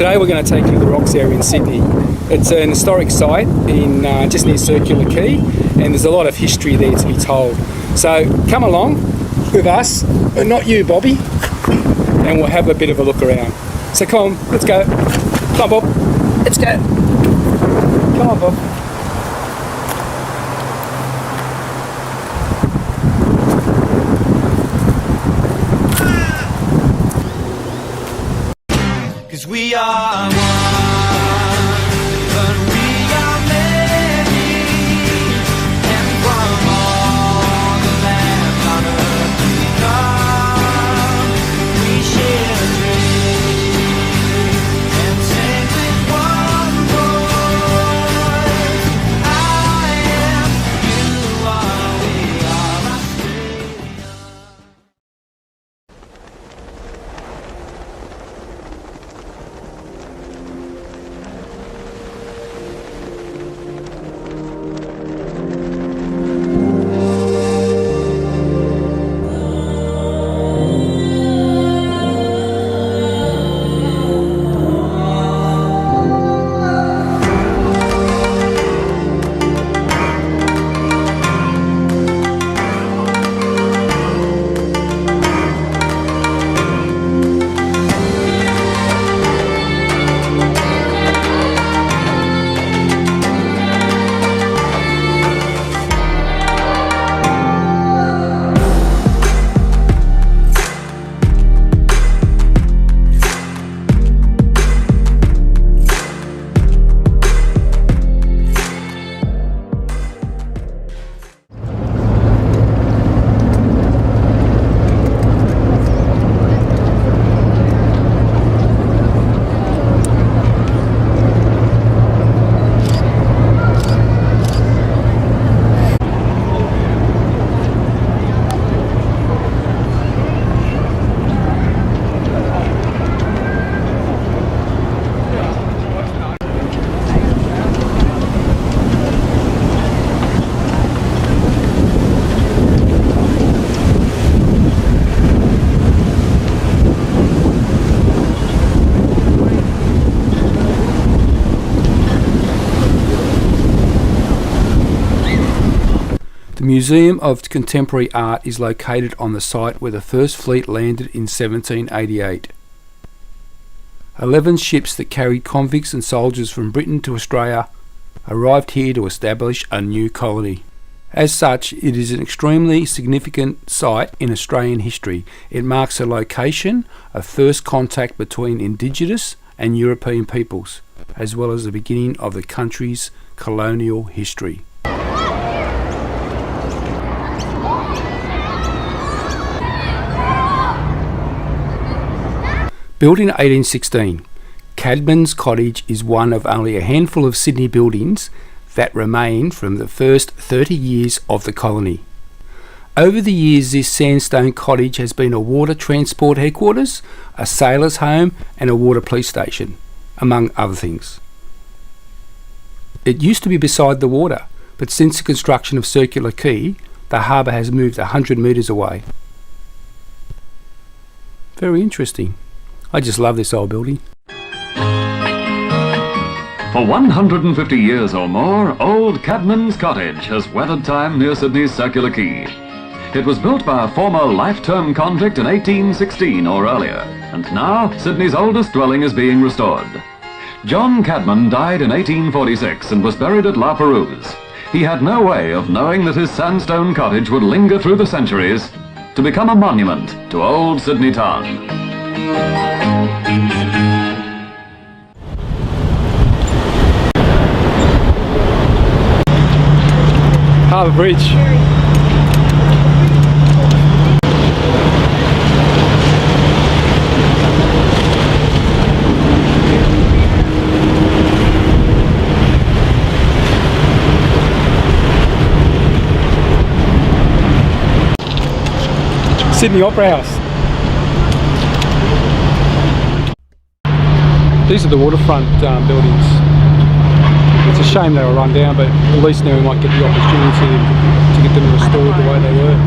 Today we're going to take you to the Rocks area in Sydney. It's an historic site in just near Circular Quay, and there's a lot of history there to be told. So come along with us, but not you, Bobby, and we'll have a bit of a look around. So come on, let's go. Come on, Bob. Let's go. Come on, Bob. We are one, but we are many, and from all the lands on earth we come, we share a dream, and sing with one voice. I am, you are, we are Australia. The Museum of Contemporary Art is located on the site where the First Fleet landed in 1788. 11 ships that carried convicts and soldiers from Britain to Australia arrived here to establish a new colony. As such, it is an extremely significant site in Australian history. It marks a location of first contact between Indigenous and European peoples, as well as the beginning of the country's colonial history. Built in 1816, Cadman's Cottage is one of only a handful of Sydney buildings that remain from the first 30 years of the colony. Over the years, this sandstone cottage has been a water transport headquarters, a sailor's home and a water police station, among other things. It used to be beside the water, but since the construction of Circular Quay, the harbour has moved 100 metres away. Very interesting. I just love this old building. For 150 years or more, old Cadman's Cottage has weathered time near Sydney's Circular Quay. It was built by a former life-term convict in 1816 or earlier, and now Sydney's oldest dwelling is being restored. John Cadman died in 1846 and was buried at La Perouse. He had no way of knowing that his sandstone cottage would linger through the centuries to become a monument to old Sydney town. Harbour Bridge. Sydney Opera House. These are the waterfront buildings. It's a shame they were run down, but at least now we might get the opportunity to get them restored the way they were.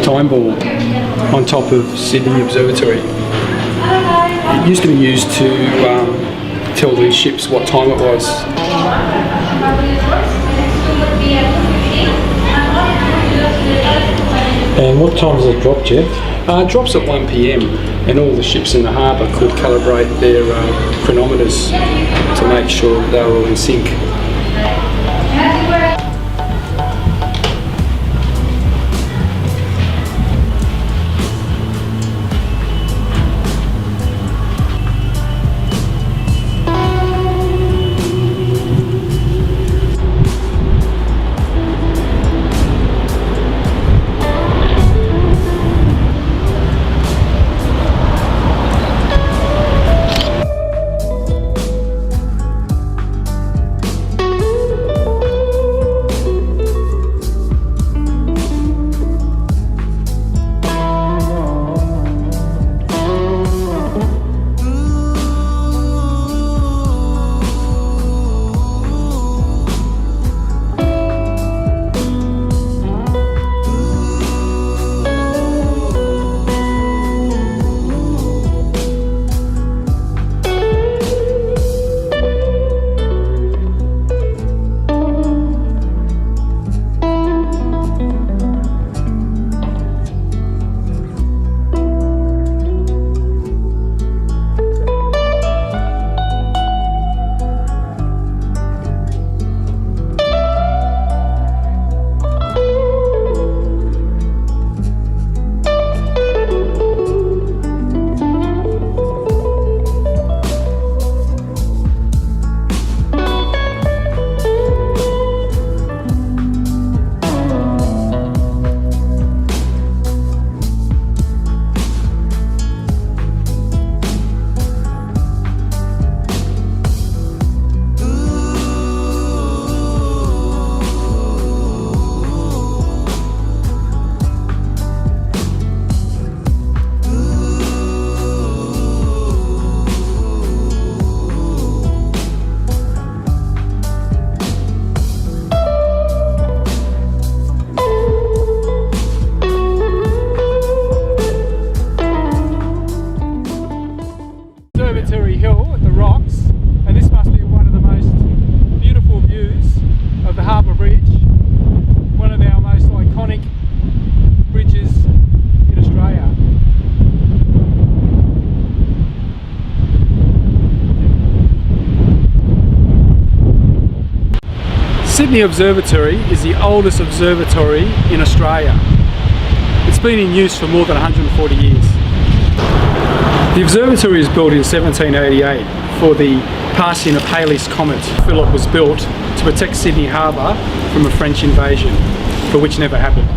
time ball on top of Sydney Observatory. It used to be used to tell the ships what time it was. And what time does it drop, Jeff? It drops at 1 p.m. and all the ships in the harbour could calibrate their chronometers to make sure that they were all in sync. Observatory Hill at the Rocks, and this must be one of the most beautiful views of the Harbour Bridge, one of our most iconic bridges in Australia. Sydney Observatory is the oldest observatory in Australia. It's been in use for more than 140 years. The observatory was built in 1788 for the passing of Halley's Comet. Phillip was built to protect Sydney Harbour from a French invasion, but which never happened.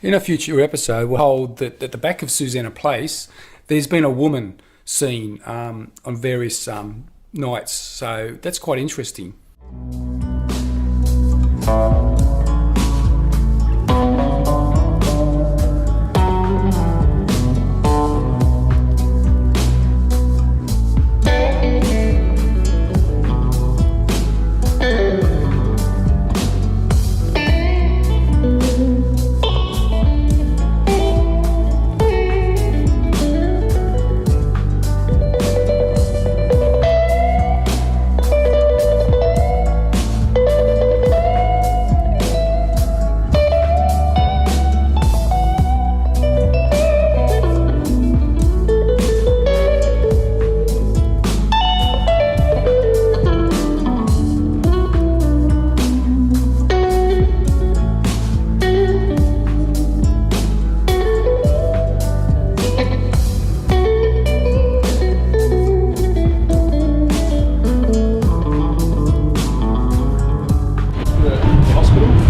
In a future episode, we'll hold that at the back of Susanna Place, there's been a woman seen on various nights, so that's quite interesting.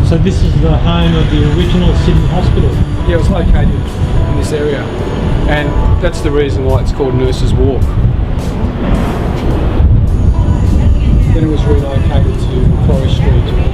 So this is the home of the original Sydney Hospital. Yeah, it was located in this area, and that's the reason why it's called Nurses Walk. Then it was relocated to Macquarie Street.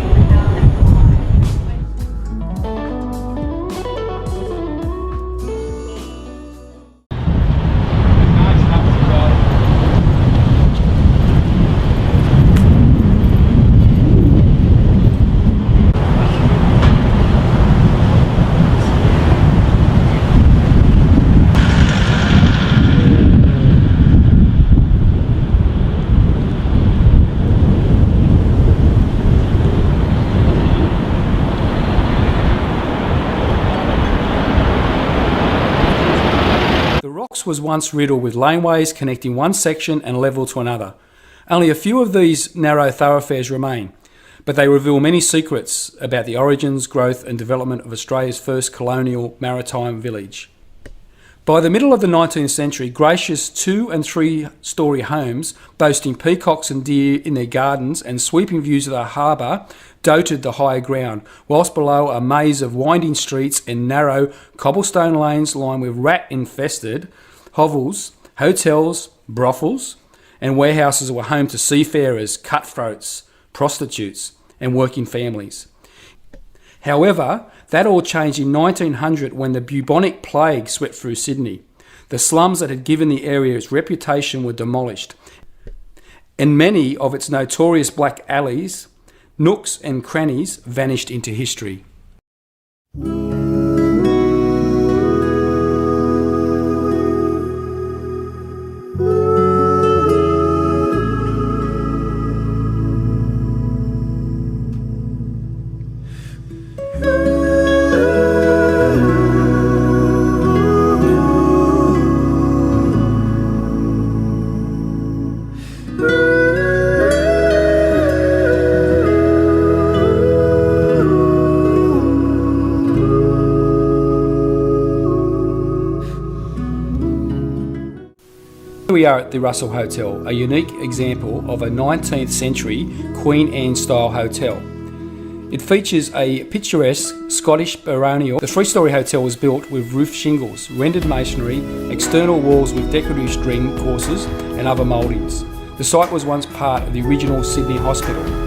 Was once riddled with laneways connecting one section and level to another. Only a few of these narrow thoroughfares remain, but they reveal many secrets about the origins, growth and development of Australia's first colonial maritime village. By the middle of the 19th century, gracious 2- and 3-storey homes boasting peacocks and deer in their gardens and sweeping views of the harbour dotted the higher ground, whilst below a maze of winding streets and narrow cobblestone lanes lined with rat-infested hovels, hotels, brothels, and warehouses were home to seafarers, cutthroats, prostitutes, and working families. However, that all changed in 1900 when the bubonic plague swept through Sydney. The slums that had given the area its reputation were demolished, and many of its notorious black alleys, nooks and crannies vanished into history. We are at the Russell Hotel, a unique example of a 19th century Queen Anne style hotel. It features a picturesque Scottish baronial. The 3-storey hotel was built with roof shingles, rendered masonry, external walls with decorative string courses and other mouldings. The site was once part of the original Sydney Hospital.